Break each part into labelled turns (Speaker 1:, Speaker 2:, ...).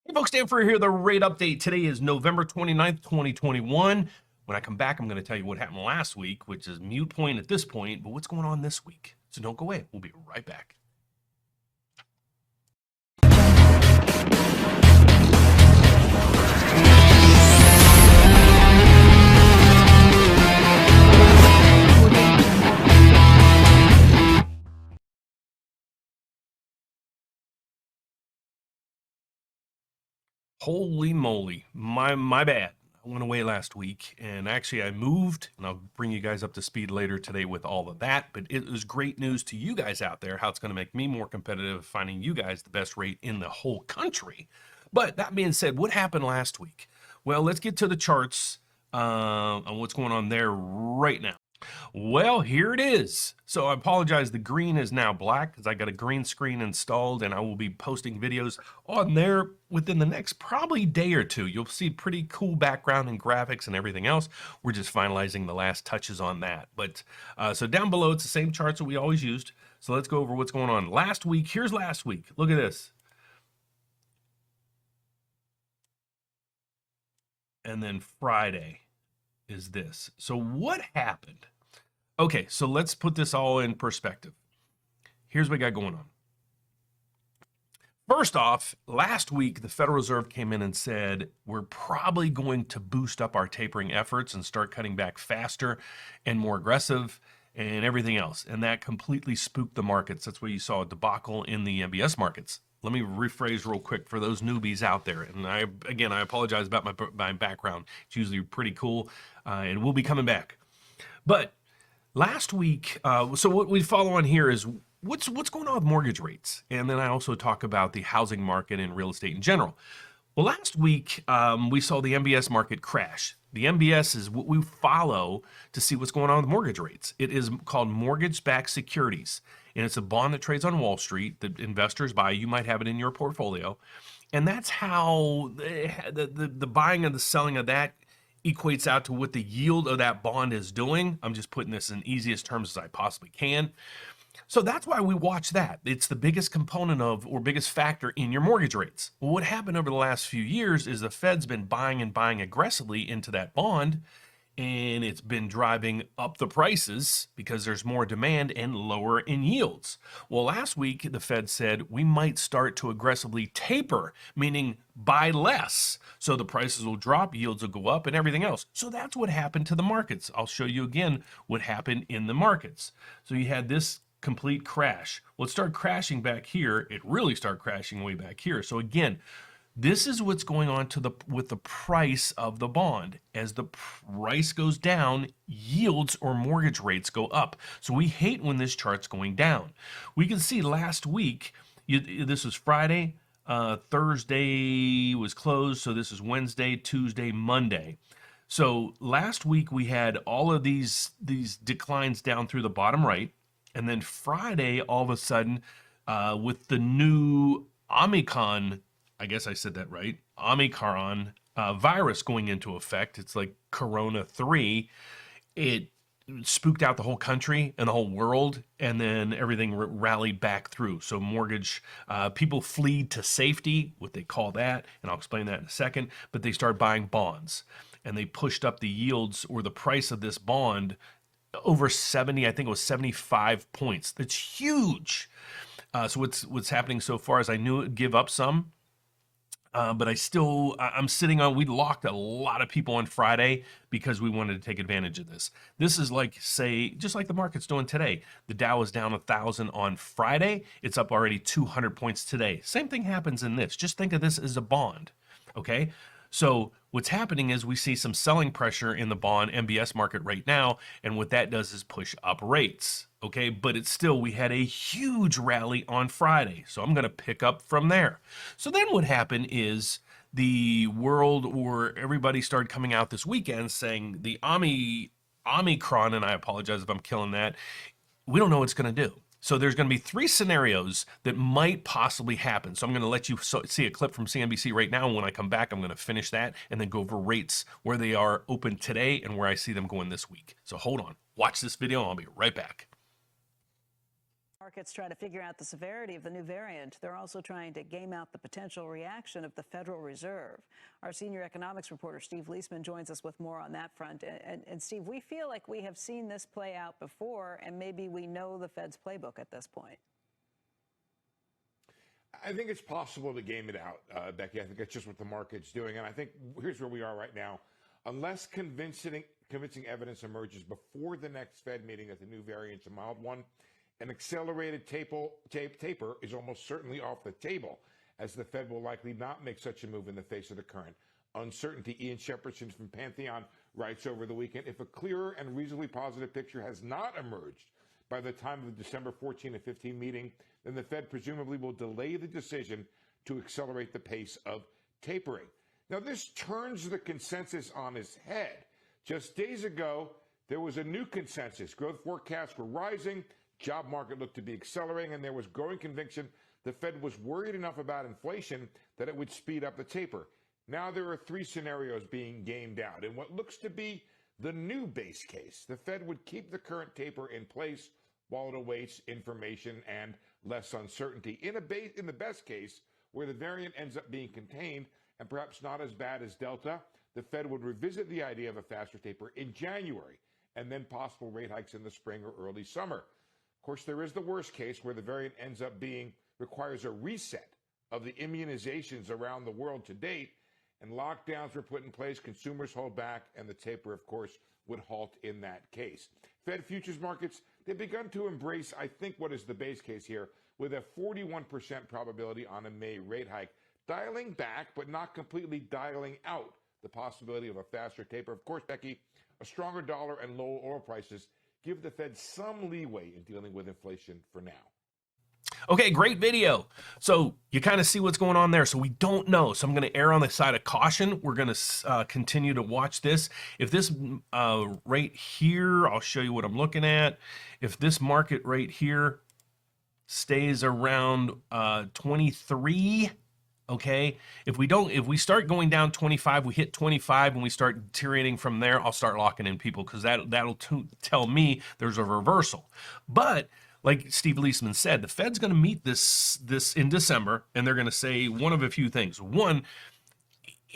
Speaker 1: Hey folks, Dan Frio here, the rate update. Today is November 29th, 2021. When I come back, I'm going to tell you what happened last week, which is mute point at this point, but what's going on this week. So don't go away. We'll be right back. Holy moly, my bad. I went away last week, and actually I moved, and I'll bring you guys up to speed later today with all of that, but it was great news to you guys out there, how it's going to make me more competitive, finding you guys the best rate in the whole country. But that being said, what happened last week? Well, let's get to the charts on what's going on there right now. Well, here it is. So I apologize, the green is now black because I got a green screen installed, and I will be posting videos on there within the next probably day or two. You'll see pretty cool background and graphics and everything else. We're just finalizing the last touches on that. But so down below, it's the same charts that we always used. So let's go over what's going on. Last week, here's last week. Look at this. And then Friday is this. So what happened? Okay, so let's put this all in perspective. Here's what we got going on. First off, last week, the Federal Reserve came in and said, we're probably going to boost up our tapering efforts and start cutting back faster and more aggressive and everything else. And that completely spooked the markets. That's why you saw a debacle in the MBS markets. Let me rephrase real quick for those newbies out there. And I apologize about my background. It's usually pretty cool, and we'll be coming back. But last week, so what we follow on here is what's going on with mortgage rates, and then I also talk about the housing market and real estate in general. Well, last week we saw the MBS market crash. The MBS is what we follow to see what's going on with mortgage rates. It is called mortgage-backed securities, and it's a bond that trades on Wall Street that investors buy. You might have it in your portfolio, and that's how the buying and the selling of that equates out to what the yield of that bond is doing. I'm just putting this in easiest terms as I possibly can. So that's why we watch that. It's the biggest component of, or biggest factor in your mortgage rates. Well, what happened over the last few years is the Fed's been buying and buying aggressively into that bond, and it's been driving up the prices because there's more demand and lower in yields. Well, last week, the Fed said we might start to aggressively taper, meaning buy less. So the prices will drop, yields will go up, and everything else. So that's what happened to the markets. I'll show you again what happened in the markets. So you had this complete crash. Well, it started crashing back here. It really started crashing way back here. So again, this is what's going on with the price of the bond. As the price goes down, yields or mortgage rates go up. So we hate when this chart's going down. We can see last week, this was Friday, Thursday was closed, so this is Wednesday, Tuesday, Monday. So last week we had all of these declines down through the bottom right, and then Friday, all of a sudden, with the new Omicron, I guess I said that right, Omicron virus going into effect, it's like Corona 3, it spooked out the whole country and the whole world, and then everything rallied back through. So mortgage, people fleed to safety, what they call that, and I'll explain that in a second, but they started buying bonds, and they pushed up the yields or the price of this bond over 70, I think it was 75 points. That's huge. So what's happening so far is I knew it would give up some, but I'm sitting on, we locked a lot of people on Friday because we wanted to take advantage of this. This is like, say, just like the market's doing today. The Dow is down 1,000 on Friday. It's up already 200 points today. Same thing happens in this. Just think of this as a bond, okay? So what's happening is we see some selling pressure in the bond MBS market right now, and what that does is push up rates, okay? But it's still, we had a huge rally on Friday, so I'm going to pick up from there. So then what happened is the world, or everybody started coming out this weekend saying the Omicron, and I apologize if I'm killing that, we don't know what it's going to do. So there's going to be 3 scenarios that might possibly happen. So I'm going to let you see a clip from CNBC right now. And when I come back, I'm going to finish that and then go over rates where they are open today and where I see them going this week. So hold on, watch this video, and I'll be right back.
Speaker 2: markets try to figure out the severity of the new variant, they're also trying to game out the potential reaction of the Federal Reserve. Our senior economics reporter, Steve Leisman, joins us with more on that front. And Steve, we feel like we have seen this play out before, and maybe we know the Fed's playbook at this point.
Speaker 3: I think it's possible to game it out, Becky. I think that's just what the market's doing. And I think here's where we are right now. Unless convincing evidence emerges before the next Fed meeting that the new variant's a mild one, an accelerated taper is almost certainly off the table, as the Fed will likely not make such a move in the face of the current uncertainty. Ian Shepardson from Pantheon writes over the weekend, if a clearer and reasonably positive picture has not emerged by the time of the December 14 and 15 meeting, then the Fed presumably will delay the decision to accelerate the pace of tapering. Now, this turns the consensus on its head. Just days ago, there was a new consensus. Growth forecasts were rising, job market looked to be accelerating, and there was growing conviction the Fed was worried enough about inflation that it would speed up the taper. Now there are three scenarios being gamed out. In what looks to be the new base case, the Fed would keep the current taper in place while it awaits information and less uncertainty. In the best case, where the variant ends up being contained and perhaps not as bad as Delta, the Fed would revisit the idea of a faster taper in January and then possible rate hikes in the spring or early summer. Of course, there is the worst case where the variant ends up requires a reset of the immunizations around the world to date, and lockdowns were put in place, consumers hold back, and the taper, of course, would halt in that case. Fed futures markets, they've begun to embrace, I think, what is the base case here, with a 41% probability on a May rate hike, dialing back but not completely dialing out the possibility of a faster taper. Of course, Becky, a stronger dollar and low oil prices give the Fed some leeway in dealing with inflation for now.
Speaker 1: Okay, great video. So you kind of see what's going on there. So we don't know. So I'm going to err on the side of caution. We're going to continue to watch this. If this right here, I'll show you what I'm looking at. If this market right here stays around 23, okay, if we start going down 25, we hit 25 and we start deteriorating from there, I'll start locking in people, because that'll tell me there's a reversal. But like Steve Leisman said, the Fed's going to meet this in December, and they're going to say one of a few things. One,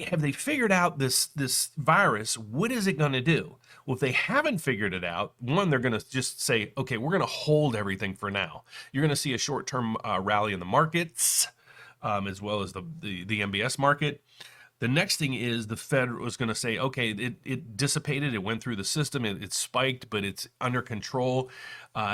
Speaker 1: have they figured out this virus? What is it going to do? Well, if they haven't figured it out, one, they're going to just say, okay, we're going to hold everything for now. You're going to see a short-term rally in the markets, as well as the MBS market. The next thing is the Fed was going to say, okay, it dissipated, it went through the system, it spiked, but it's under control.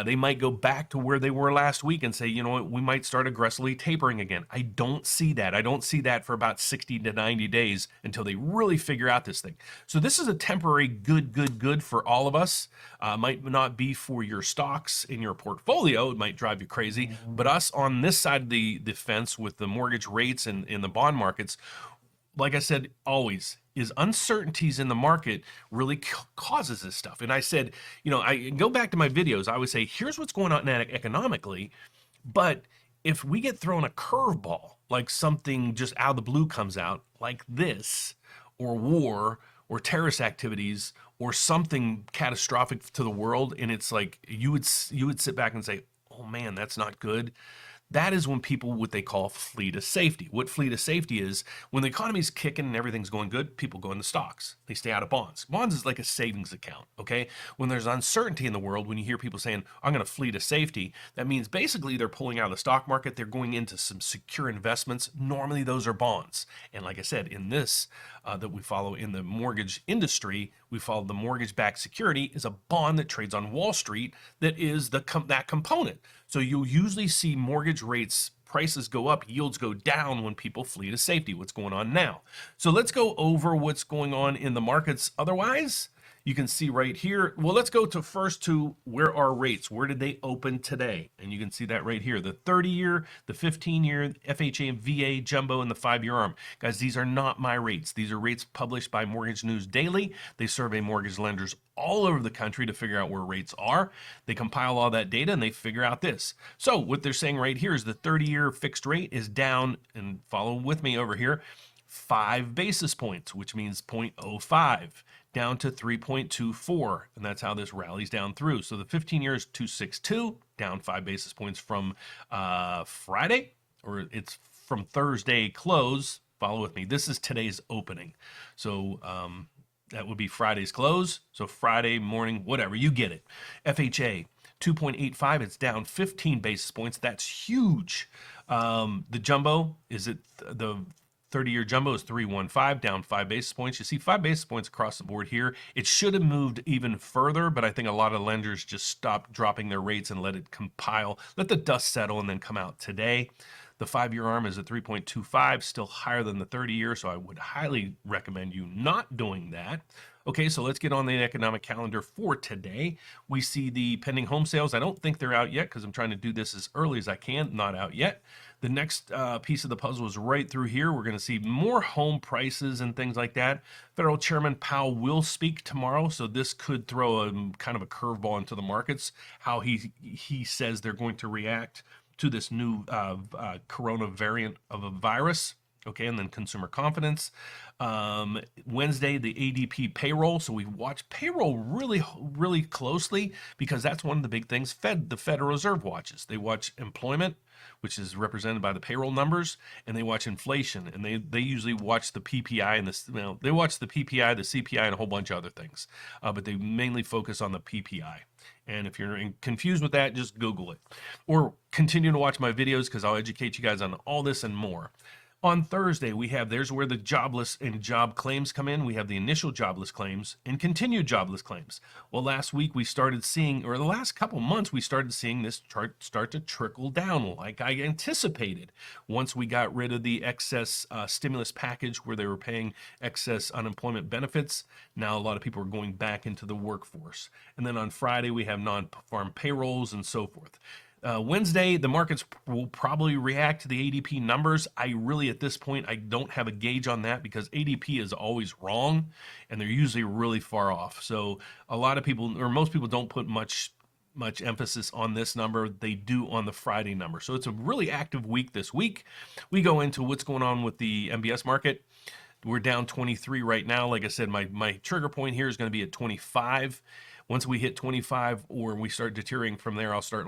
Speaker 1: They might go back to where they were last week and say, you know what, we might start aggressively tapering again. I don't see that. I don't see that for about 60 to 90 days until they really figure out this thing. So this is a temporary good for all of us. Might not be for your stocks in your portfolio. It might drive you crazy. But us on this side of the fence with the mortgage rates and in the bond markets, like I said, always, is uncertainties in the market really causes this stuff. And I said, you know, I go back to my videos, I would say, here's what's going on economically, but if we get thrown a curveball, like something just out of the blue comes out, like this, or war, or terrorist activities, or something catastrophic to the world, and it's like, you would sit back and say, oh man, that's not good. That is when people, what they call flee to safety. What flee to safety is, when the economy's kicking and everything's going good, people go into stocks. They stay out of bonds. Bonds is like a savings account, okay? When there's uncertainty in the world, when you hear people saying, I'm going to flee to safety, that means basically they're pulling out of the stock market. They're going into some secure investments. Normally those are bonds. And like I said, in this, that we follow in the mortgage industry, we follow the mortgage-backed security is a bond that trades on Wall Street that is that component. So you'll usually see mortgage rates, prices go up, yields go down when people flee to safety. What's going on now? So let's go over what's going on in the markets otherwise. You can see right here. Well, let's go to first to where are rates? Where did they open today? And you can see that right here. The 30-year, the 15-year, FHA and VA, jumbo, and the 5-year ARM. Guys, these are not my rates. These are rates published by Mortgage News Daily. They survey mortgage lenders all over the country to figure out where rates are. They compile all that data and they figure out this. So what they're saying right here is the 30-year fixed rate is down, and follow with me over here, 5 basis points, which means 0.05, down to 3.24. And that's how this rallies down through. So the 15-year is 262, down 5 basis points from Friday, or it's from Thursday close. Follow with me. This is today's opening. So that would be Friday's close. So Friday morning, whatever, you get it. FHA, 2.85, it's down 15 basis points. That's huge. The jumbo, the 30-year jumbo is 315, down 5 basis points. You see 5 basis points across the board here. It should have moved even further, but I think a lot of lenders just stopped dropping their rates and let it compile, let the dust settle, and then come out today. The 5-year arm is at 3.25, still higher than the 30-year, so I would highly recommend you not doing that. Okay, so let's get on the economic calendar for today. We see the pending home sales. I don't think they're out yet because I'm trying to do this as early as I can. Not out yet. The next piece of the puzzle is right through here. We're going to see more home prices and things like that. Federal Chairman Powell will speak tomorrow, so this could throw a kind of a curveball into the markets, how he says they're going to react to this new corona variant of a virus. Okay, and then consumer confidence. Wednesday, the ADP payroll. So we watch payroll really, really closely because that's one of the big things the Federal Reserve watches. They watch employment, which is represented by the payroll numbers, and they watch inflation, and they usually watch the PPI and they watch the PPI, the CPI, and a whole bunch of other things, but they mainly focus on the PPI. And if you're confused with that, just Google it, or continue to watch my videos because I'll educate you guys on all this and more. On Thursday, there's where the jobless and job claims come in. We have the initial jobless claims and continued jobless claims. Well, last week we started seeing, or the last couple months, we started seeing this chart start to trickle down like I anticipated. Once we got rid of the excess stimulus package where they were paying excess unemployment benefits, now a lot of people are going back into the workforce. And then on Friday, we have non-farm payrolls and so forth. Wednesday, the markets will probably react to the ADP numbers. I really, at this point, I don't have a gauge on that because ADP is always wrong and they're usually really far off. So a lot of people, or most people, don't put much emphasis on this number. They do on the Friday number. So it's a really active week this week. We go into what's going on with the MBS market. We're down 23 right now. Like I said, my trigger point here is going to be at 25. Once we hit 25 or we start deteriorating from there, I'll start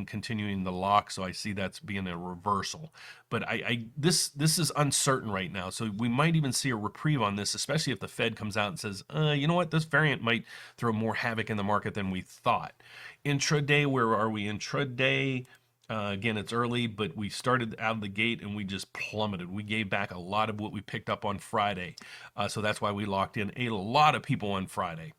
Speaker 1: continuing the lock. So I see that's being a reversal. But this is uncertain right now. So we might even see a reprieve on this, especially if the Fed comes out and says, you know what, this variant might throw more havoc in the market than we thought. Intraday, where are we? Intraday, again, it's early, but we started out of the gate and we just plummeted. We gave back a lot of what we picked up on Friday. So that's why we locked in a lot of people on Friday.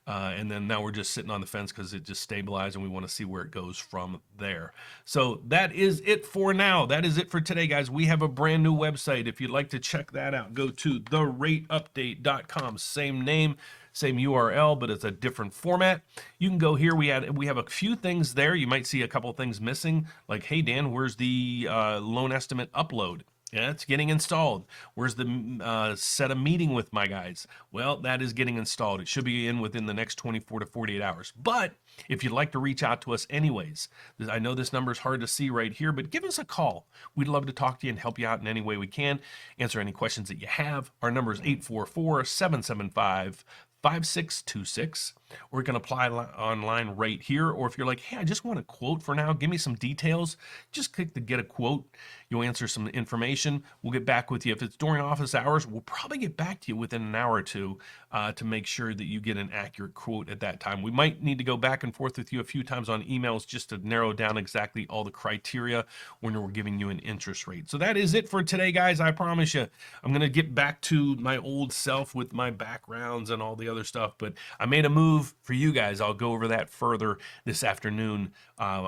Speaker 1: And then now we're just sitting on the fence because it just stabilized and we want to see where it goes from there. So that is it for now. That is it for today, guys. We have a brand new website. If you'd like to check that out, go to therateupdate.com. Same name, same URL, but it's a different format. You can go here. We have a few things there. You might see a couple things missing, like, hey, Dan, where's the loan estimate upload? Yeah, it's getting installed. Where's the set a meeting with my guys? Well, that is getting installed. It should be in within the next 24 to 48 hours. But if you'd like to reach out to us anyways, I know this number is hard to see right here, but give us a call. We'd love to talk to you and help you out in any way we can, answer any questions that you have. Our number is 844-775-5626, or you can apply online right here. Or if you're like, hey, I just want a quote for now, give me some details, just click the get a quote. You'll answer some information. We'll get back with you. If it's during office hours, we'll probably get back to you within an hour or two to make sure that you get an accurate quote at that time. We might need to go back and forth with you a few times on emails just to narrow down exactly all the criteria when we're giving you an interest rate. So that is it for today, guys. I promise you, I'm going to get back to my old self with my backgrounds and all the other stuff, but I made a move for you guys. I'll go over that further this afternoon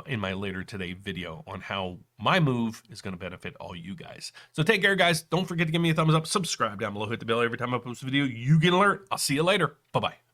Speaker 1: in my later today video on how my move is going to benefit all you guys. So take care, guys. Don't forget to give me a thumbs up, subscribe down below, hit the bell every time I post a video. You get an alert. I'll see you later. Bye-bye.